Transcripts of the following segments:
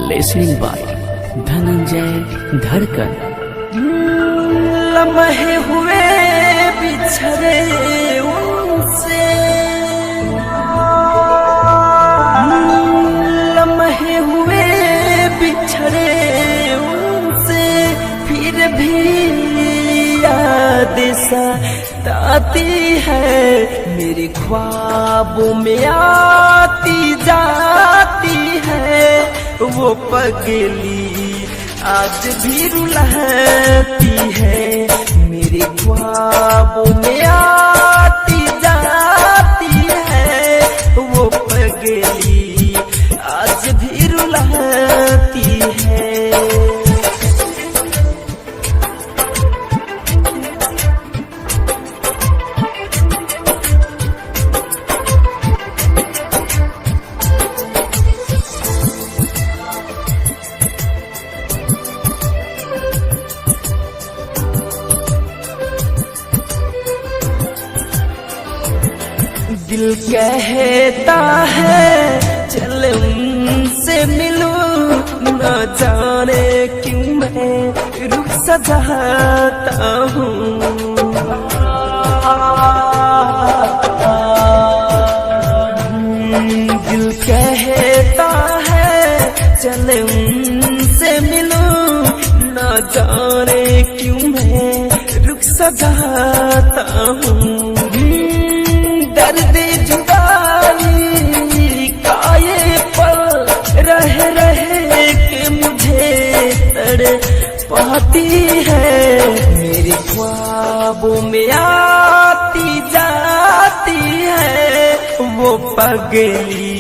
Listening by Dhananjay धड़कन। लम्हे हुए बिछड़े उनसे, लम्हे हुए बिछड़े उनसे, फिर भी याद सताती है, मेरे ख्वाबों में आती जाती है वो पगली, आज भी रुलाती है, मेरे ख्वाबों में आती जाती है वो पगली, आज भी रुलाती है। दिल कहता है चल उनसे मिलूं, न जाने क्यों मैं रुक सा जाता हूँ। दिल कहता है चल उनसे मिलूं, न जाने क्यों मैं रुक सा जाता हूँ। दर्द जुदाई का ये पल रह रहे के मुझे तड़पाती है, मेरे ख्वाबों में आती जाती है वो पगली,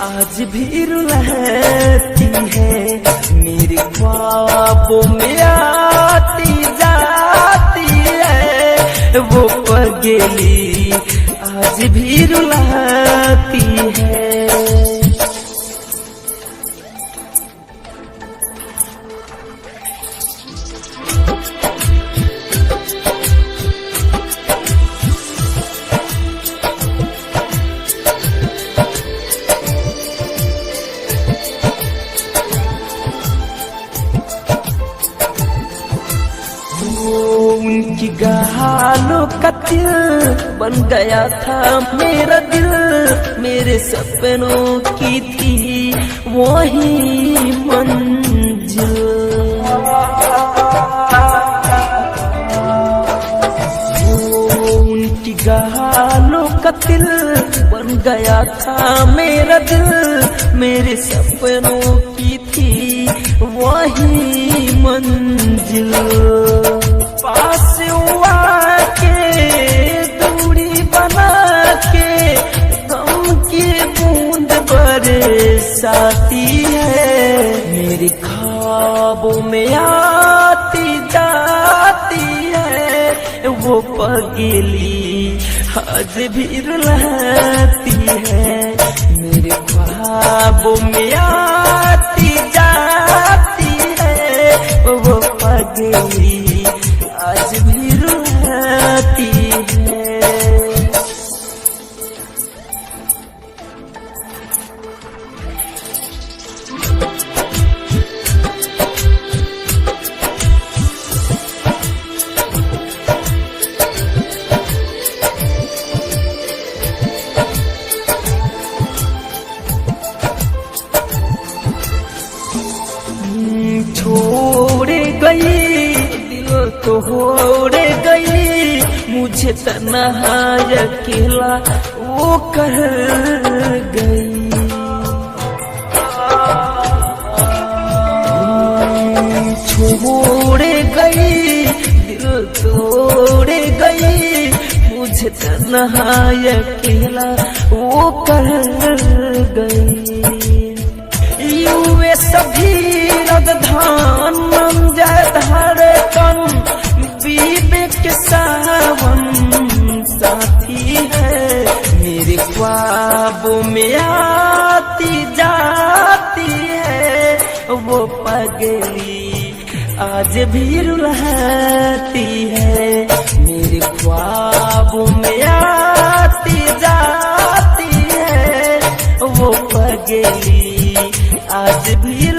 आज भी रुलाती है, मेरे ख्वाबों में आती जाती है वो पगली, आज भी रुलाती है। उनकी गालों का दिल बन गया था मेरा दिल, मेरे सपनों की थी वही मंजिल। उनकी गालों का दिल बन गया था मेरा दिल, मेरे सपनों की थी वही मंजिल। पास हुआ के दूरी बना के गम की बूंद बरसाती है, मेरे ख्वाबों में आती जाती है वो पगली, आज भी रुलाती है, मेरे ख्वाबों में आती जाती है वो पगली, आज भी रुलाती है। छोड़ गई दिल तो होड़ गई, मुझे तन्हा अकेला वो कर गई। छोड़ गई दिल तोड़ गई, मुझे तन्हा अकेला वो कर गई। यूं सभी राजधान जय धड़कन विवेक सावन साथी है, मेरे ख्वाबों में आती जाती है वो पगली, आज भी रुलाती है, मेरे ख्वाबों में आती जाती है वो पगली, आज भी